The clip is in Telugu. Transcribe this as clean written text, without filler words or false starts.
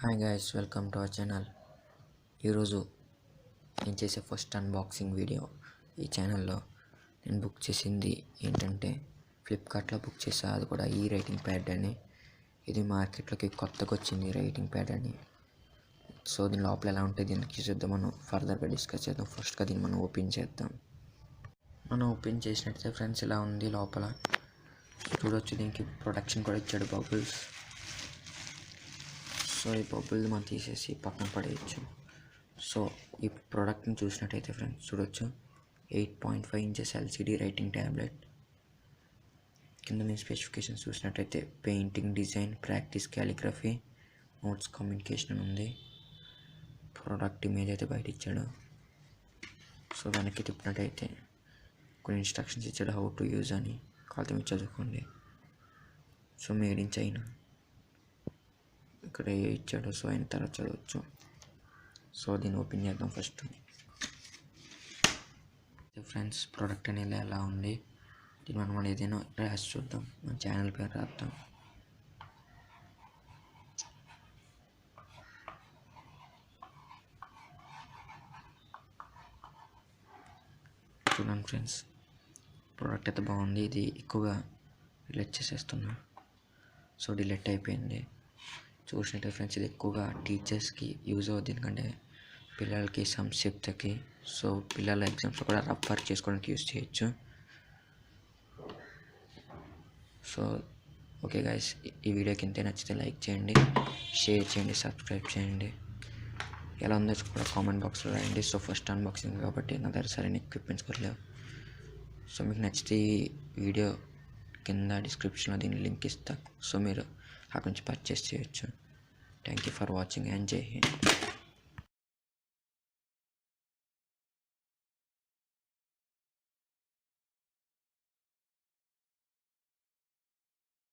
Hi guys, welcome to our channel. ఈరోజు నేను చేసే ఫస్ట్ అన్బాక్సింగ్ వీడియో. ఈ ఛానల్లో నేను బుక్ చేసింది ఏంటంటే ఫ్లిప్కార్ట్లో బుక్ చేసా, అది కూడా ఈ రైటింగ్ ప్యాడ్ అని. ఇది మార్కెట్లోకి కొత్తగా వచ్చింది రైటింగ్ ప్యాడ్ అని. సో దీని లోపల ఎలా ఉంటుంది దీనికి చూద్దాం, మనం ఫర్దర్గా డిస్కస్ చేద్దాం. ఫస్ట్గా దీన్ని మనం ఓపెన్ చేద్దాం. మనం ఓపెన్ చేసినట్టయితే ఫ్రెండ్స్ ఇలా ఉంది. లోపల చూడవచ్చు, దీనికి ప్రొటెక్షన్ కూడా ఇచ్చాడు, బబుల్స్. సో ఈ బబుల్ మనం తీసేసి పక్కన పడేయచ్చు. సో ఈ ప్రోడక్ట్ని చూసినట్టయితే ఫ్రెండ్స్ చూడొచ్చు, 8.5 ఇంచెస్ ఎల్సిడి రైటింగ్ ట్యాబ్లెట్. కింద మీ స్పెసిఫికేషన్స్ చూసినట్టయితే painting, design, practice, calligraphy, notes, communication అని ఉంది. ప్రోడక్ట్ ఇమేజ్ అయితే బయట ఇచ్చాడు. సో వెనక్కి తిప్పినట్టయితే కొన్ని ఇన్స్ట్రక్షన్స్ ఇచ్చాడు, హౌ టు యూజ్ అని. కాల్తో మీరు చదువుకోండి. సో మేడ్ ఇన్ చైనా ఇక్కడ ఇచ్చాడు. సో అయిన తర్వాత చదవచ్చు. సో దీన్ని ఓపెన్ చేద్దాం ఫస్ట్. ఫ్రెండ్స్ ప్రోడక్ట్ అనేది ఎలా ఉంది, దీన్ని మనం ఏదైనా రాసి చూద్దాం. మన ఛానల్ పేరు రాద్దాం. చూడండి ఫ్రెండ్స్, ప్రోడక్ట్ అయితే బాగుంది. ఇది ఎక్కువగా డిలీట్ చేసేస్తున్నా. సో డిలీట్ అయిపోయింది. చూసినట్టు ఫ్రెండ్స్, ఇది ఎక్కువగా టీచర్స్కి యూజ్ అవుతుంది, ఎందుకంటే పిల్లలకి సంక్షిప్తకి. సో పిల్లల ఎగ్జామ్స్లో కూడా రఫ్ వర్క్ చేసుకోవడానికి యూజ్ చేయొచ్చు. సో ఓకే గైస్, ఈ వీడియో కింద నచ్చితే లైక్ చేయండి, షేర్ చేయండి, సబ్స్క్రైబ్ చేయండి. ఎలా ఉందో కూడా కామెంట్ బాక్స్లో రాయండి. సో ఫస్ట్ అన్బాక్సింగ్ కాబట్టి నా దగ్గర సరైన ఎక్విప్మెంట్స్ కూడా లేవు. సో మీకు నచ్చితే ఈ వీడియో కింద డిస్క్రిప్షన్లో దీని లింక్ ఇస్తా. సో మీరు అక్కడి నుంచి పర్చేస్ చేయొచ్చు. Thank you for watching and జై హింద్.